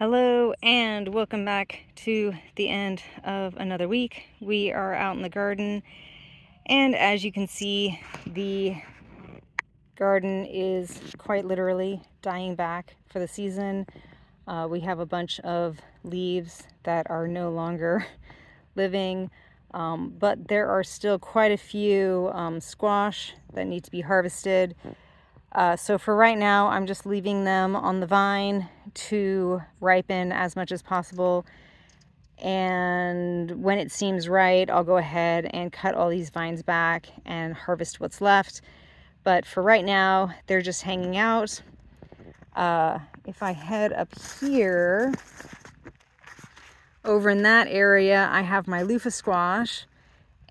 Hello and welcome back to the end of another week. We are out in the garden, and as you can see, the garden is quite literally dying back for the season. We have a bunch of leaves that are no longer living, but there are still quite a few squash that need to be harvested. So for right now, I'm just leaving them on the vine to ripen as much as possible. And when it seems right, I'll go ahead and cut all these vines back and harvest what's left. But for right now, they're just hanging out. If I head up here, over in that area, I have my loofah squash.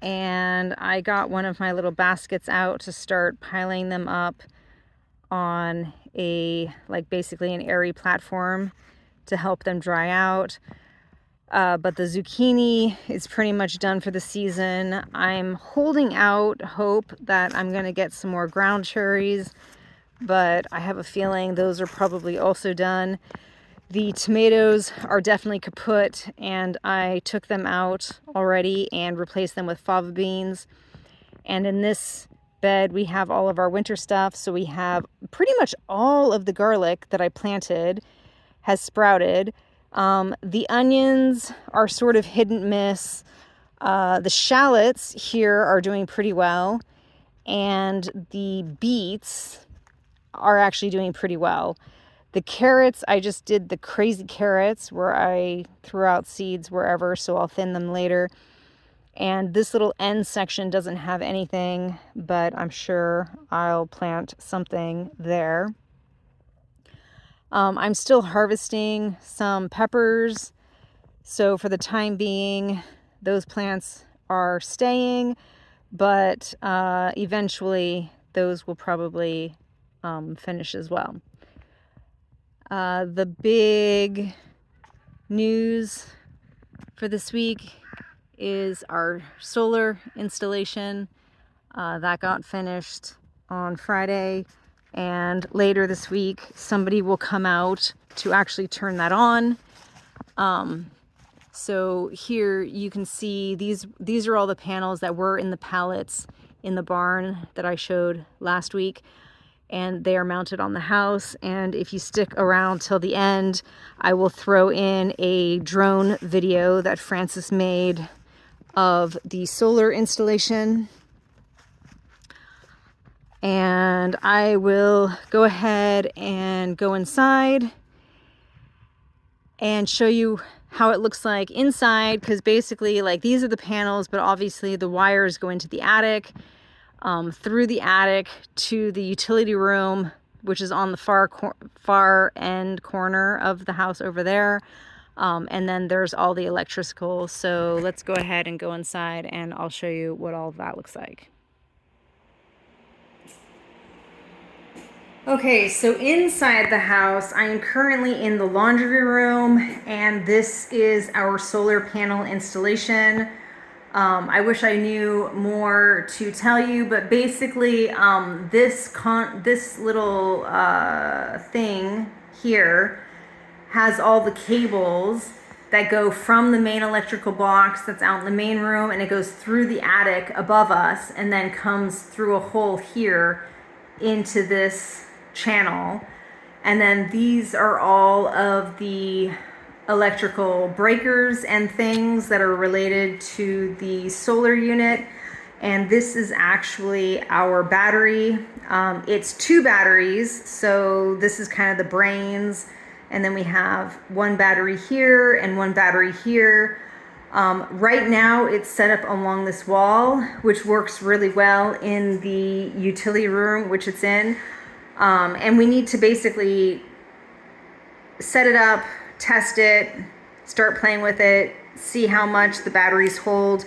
And I got one of my little baskets out to start piling them up on basically an airy platform to help them dry out. But the zucchini is pretty much done for the season. I'm holding out hope that I'm going to get some more ground cherries, but I have a feeling those are probably also done. The tomatoes are definitely kaput, and I took them out already and replaced them with fava beans. And in this bed we have all of our winter stuff, so we have pretty much all of the garlic that I planted has sprouted. The onions are sort of hit and miss. The shallots here are doing pretty well, and the beets are actually doing pretty well. The carrots, I just did the crazy carrots where I threw out seeds wherever, so I'll thin them later. And this little end section doesn't have anything, but I'm sure I'll plant something there. I'm still harvesting some peppers, so for the time being, those plants are staying, but eventually those will probably finish as well. The big news for this week is our solar installation. That got finished on Friday, and later this week somebody will come out to actually turn that on. So here you can see these are all the panels that were in the pallets in the barn that I showed last week, and they are mounted on the house. And if you stick around till the end, I will throw in a drone video that Francis made of the solar installation. And I will go ahead and go inside and show you how it looks like inside, because basically these are the panels, but obviously the wires go into the attic, through the attic to the utility room, which is on the far end corner of the house over there. And then there's all the electrical. So let's go ahead and go inside and I'll show you what all of that looks like. Okay, so inside the house, I am currently in the laundry room, and this is our solar panel installation. I wish I knew more to tell you, but basically this little thing here has all the cables that go from the main electrical box that's out in the main room, and it goes through the attic above us and then comes through a hole here into this channel. And then these are all of the electrical breakers and things that are related to the solar unit. And this is actually our battery. It's two batteries, so this is kind of the brains, and then we have one battery here and one battery here. Right now it's set up along this wall, which works really well in the utility room, which it's in. And we need to basically set it up, test it, start playing with it, see how much the batteries hold,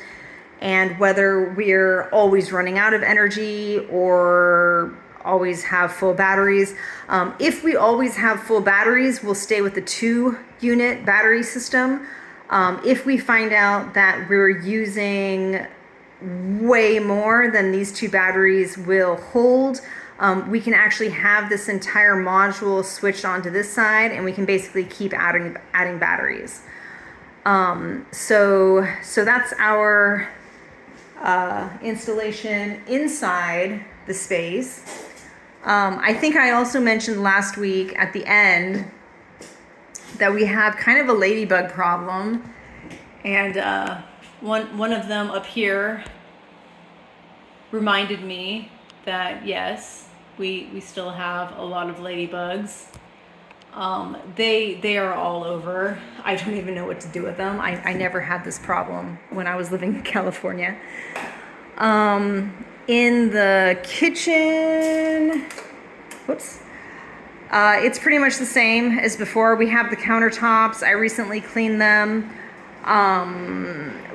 and whether we're always running out of energy or always have full batteries. If we always have full batteries, we'll stay with the 2-unit battery system. If we find out that we're using way more than these 2 batteries will hold, we can actually have this entire module switched onto this side, and we can basically keep adding batteries. So that's our installation inside the space. I think I also mentioned last week at the end that we have kind of a ladybug problem, and one of them up here reminded me that yes, we still have a lot of ladybugs. They are all over. I don't even know what to do with them. I never had this problem when I was living in California. In the kitchen, whoops, it's pretty much the same as before. We have the countertops. I recently cleaned them.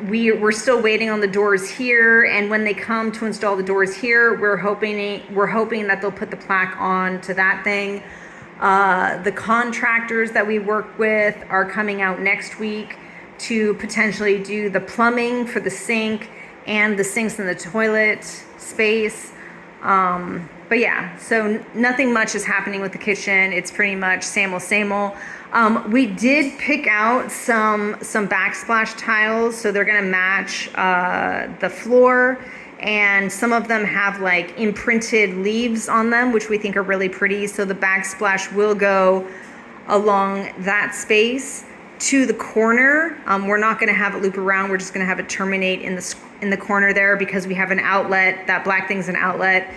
We're still waiting on the doors here, and when they come to install the doors here, we're hoping that they'll put the plaque on to that thing. The contractors that we work with are coming out next week to potentially do the plumbing for the sink and the sinks in the toilet space. But yeah, so nothing much is happening with the kitchen. It's pretty much same old. We did pick out some backsplash tiles, so they're gonna match the floor, and some of them have like imprinted leaves on them, which we think are really pretty. So the backsplash will go along that space to the corner. We're not gonna have it loop around. We're just gonna have it terminate in the corner there, because we have an outlet. That black thing's an outlet.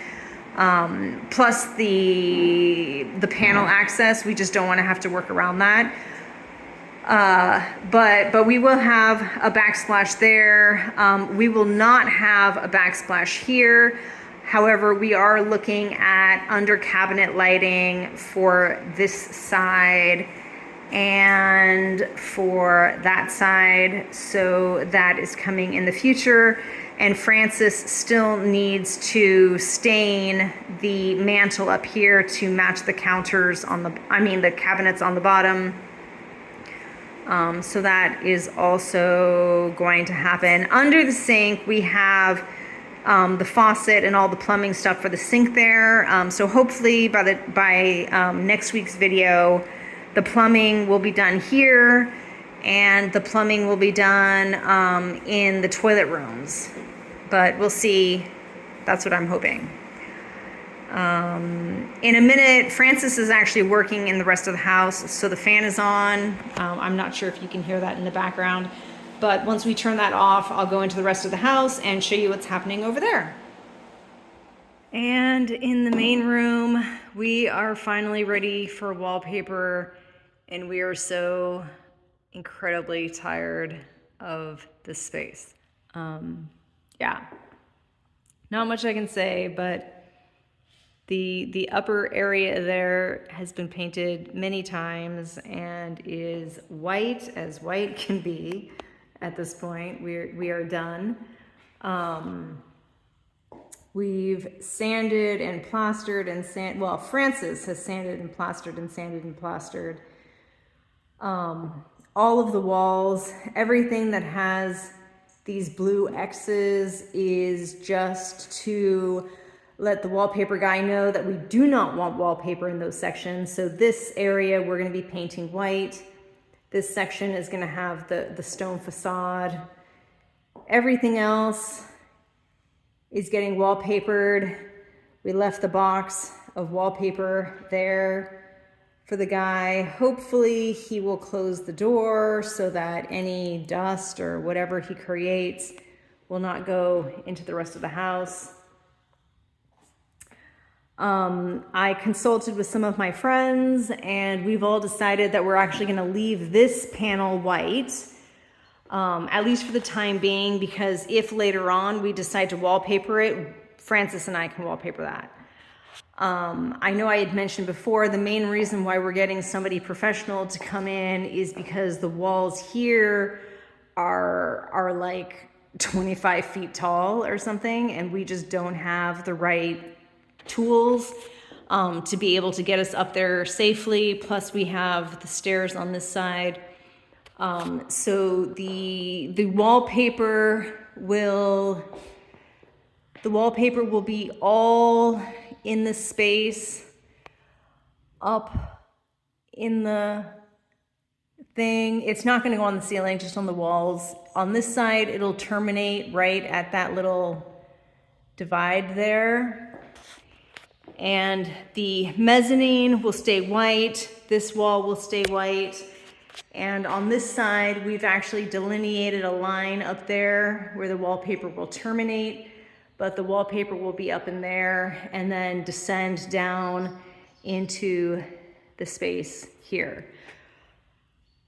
Plus the panel access. We just don't want to have to work around that. But we will have a backsplash there. We will not have a backsplash here. However, we are looking at under cabinet lighting for this side and for that side. So that is coming in the future. And Francis still needs to stain the mantle up here to match the counters on the cabinets on the bottom. So that is also going to happen. Under the sink, we have the faucet and all the plumbing stuff for the sink there. So hopefully by next week's video, the plumbing will be done here, and the plumbing will be done in the toilet rooms. But we'll see. That's what I'm hoping. In a minute, Francis is actually working in the rest of the house, so the fan is on. I'm not sure if you can hear that in the background, but once we turn that off, I'll go into the rest of the house and show you what's happening over there. And in the main room, we are finally ready for wallpaper, and we are so incredibly tired of this space. Yeah, not much I can say, but the upper area there has been painted many times and is white as white can be at this point. We are done. We've sanded and plastered and well, Francis has sanded and plastered and sanded and plastered all of the walls. Everything that has these blue X's is just to let the wallpaper guy know that we do not want wallpaper in those sections. So this area we're going to be painting white. This section is going to have the stone facade. Everything else is getting wallpapered. We left the box of wallpaper there for the guy. Hopefully he will close the door so that any dust or whatever he creates will not go into the rest of the house. I consulted with some of my friends, and we've all decided that we're actually going to leave this panel white, at least for the time being, because if later on we decide to wallpaper it, Francis and I can wallpaper that. I know I had mentioned before, the main reason why we're getting somebody professional to come in is because the walls here are like 25 feet tall or something, and we just don't have the right tools to be able to get us up there safely. Plus we have the stairs on this side. So the wallpaper will be all in the space up in the thing. It's not going to go on the ceiling, just on the walls. On this side, it'll terminate right at that little divide there. And the mezzanine will stay white. This wall will stay white. And on this side, we've actually delineated a line up there where the wallpaper will terminate, but the wallpaper will be up in there and then descend down into the space here.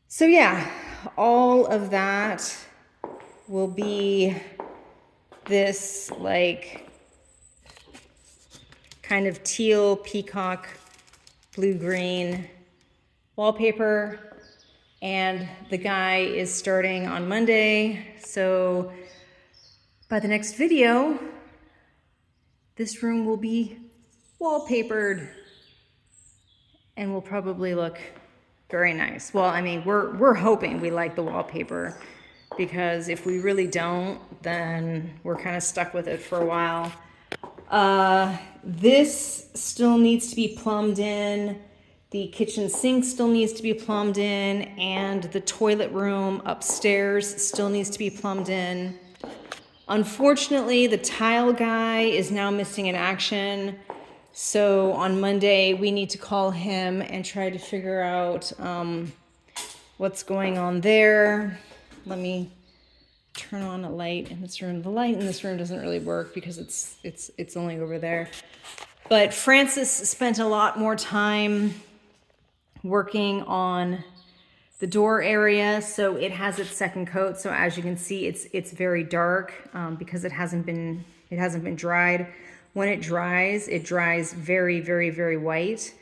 So yeah, all of that will be this like kind of teal, peacock, blue-green wallpaper. And the guy is starting on Monday. So by the next video, this room will be wallpapered and will probably look very nice. Well, I mean, we're hoping we like the wallpaper, because if we really don't, then we're kind of stuck with it for a while. This still needs to be plumbed in. The kitchen sink still needs to be plumbed in, and the toilet room upstairs still needs to be plumbed in. Unfortunately, the tile guy is now missing in action. So on Monday, we need to call him and try to figure out what's going on there. Let me turn on a light in this room. The light in this room doesn't really work because it's only over there. But Francis spent a lot more time working on the door area, so it has its second coat. So as you can see, it's very dark because it hasn't been dried. When it dries very, very, very white.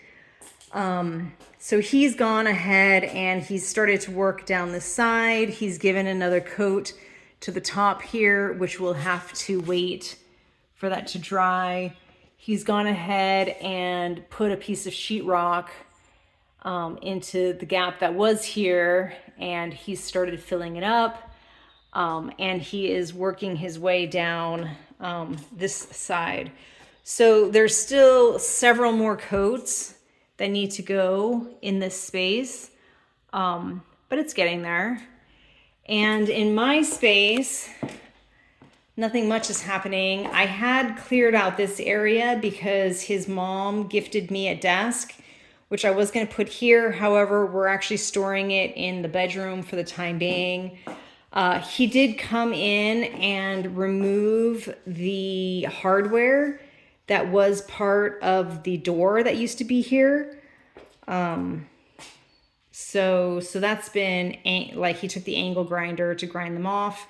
So he's gone ahead and he's started to work down the side. He's given another coat to the top here, which will have to wait for that to dry. He's gone ahead and put a piece of sheetrock into the gap that was here, and he started filling it up, and he is working his way down this side. So there's still several more coats that need to go in this space, but it's getting there. And in my space, nothing much is happening. I had cleared out this area because his mom gifted me a desk, which I was going to put here. However, we're actually storing it in the bedroom for the time being. He did come in and remove the hardware that was part of the door that used to be here. So that's been, like, he took the angle grinder to grind them off.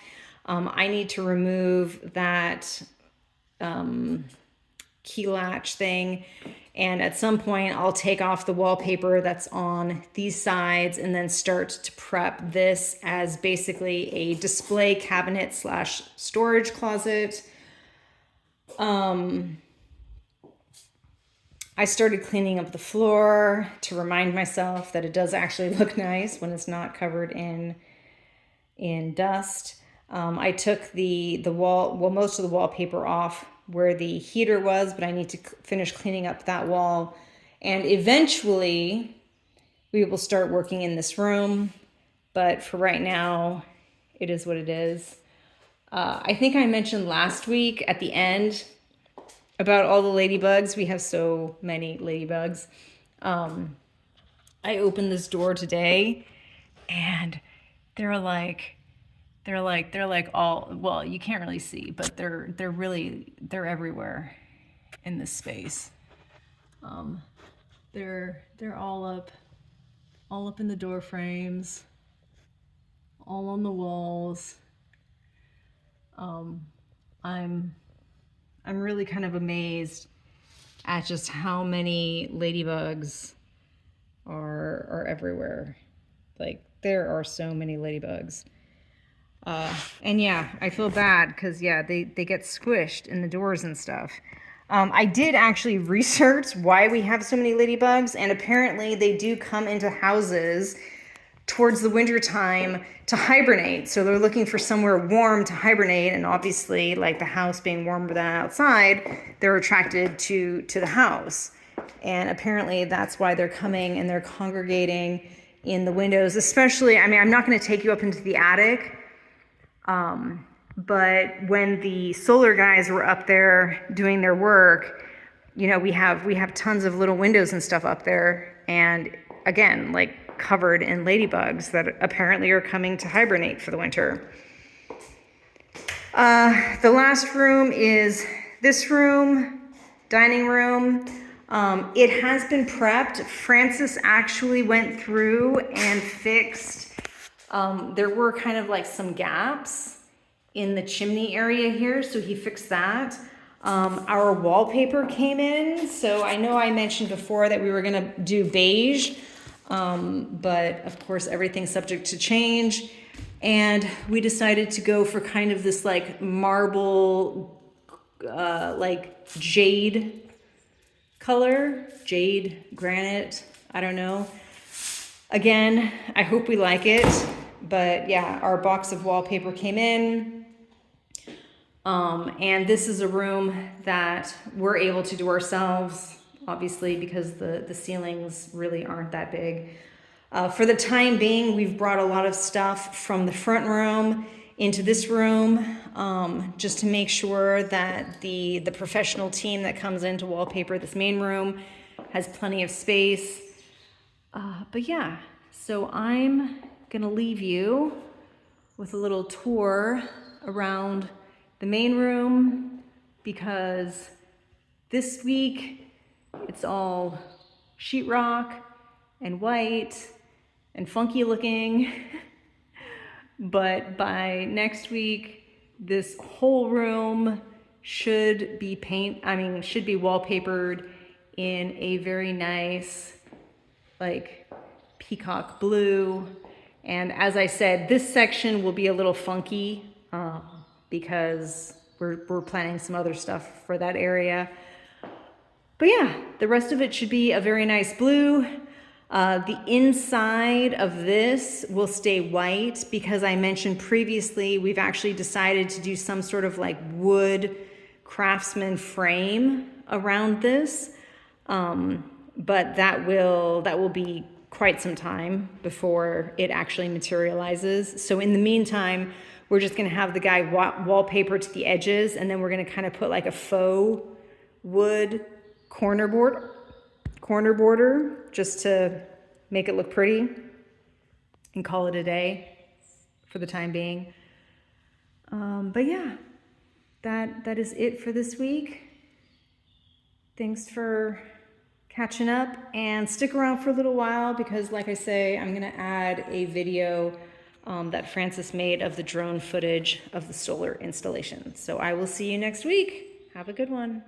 I need to remove that key latch thing. And at some point I'll take off the wallpaper that's on these sides and then start to prep this as basically a display cabinet / storage closet. I started cleaning up the floor to remind myself that it does actually look nice when it's not covered in dust. I took most of the wallpaper off where the heater was, but I need to finish cleaning up that wall. And eventually we will start working in this room. But for right now, it is what it is. I think I mentioned last week at the end about all the ladybugs. We have so many ladybugs. I opened this door today and they're like all, well, you can't really see, but they're everywhere in this space. They're all up in the door frames, all on the walls. I'm really kind of amazed at just how many ladybugs are everywhere. Like, there are so many ladybugs. And yeah, I feel bad because, yeah, they get squished in the doors and stuff. I did actually research why we have so many ladybugs, and apparently they do come into houses towards the winter time to hibernate. So they're looking for somewhere warm to hibernate, and obviously, like the house being warmer than outside, they're attracted to the house. And apparently that's why they're coming and they're congregating in the windows, especially, I mean, I'm not going to take you up into the attic, but when the solar guys were up there doing their work, you know, we have tons of little windows and stuff up there, and again, like covered in ladybugs that apparently are coming to hibernate for the winter. The last room is this room, dining room. It has been prepped. Francis actually went through and fixed, there were kind of like some gaps in the chimney area here, so he fixed that. Our wallpaper came in, so I know I mentioned before that we were gonna do beige, but of course everything's subject to change, and we decided to go for kind of this like marble, like jade color, jade, granite, I don't know. Again, I hope we like it, but yeah, our box of wallpaper came in. And this is a room that we're able to do ourselves, obviously, because the ceilings really aren't that big. For the time being, we've brought a lot of stuff from the front room into this room, just to make sure that the professional team that comes in to wallpaper this main room has plenty of space. But yeah, so I'm gonna leave you with a little tour around the main room, because this week it's all sheetrock and white and funky looking. But by next week, this whole room should be wallpapered in a very nice, like peacock blue. And as I said, this section will be a little funky, because we're planning some other stuff for that area. But yeah, the rest of it should be a very nice blue. The inside of this will stay white because I mentioned previously we've actually decided to do some sort of like wood craftsman frame around this. But that will be quite some time before it actually materializes. So in the meantime, we're just gonna have the guy wallpaper to the edges, and then we're gonna kind of put like a faux wood corner border just to make it look pretty and call it a day for the time being. But yeah, that is it for this week. Thanks for catching up, and stick around for a little while because, like I say, I'm gonna add a video that Francis made of the drone footage of the solar installation. So I will see you next week. Have a good one.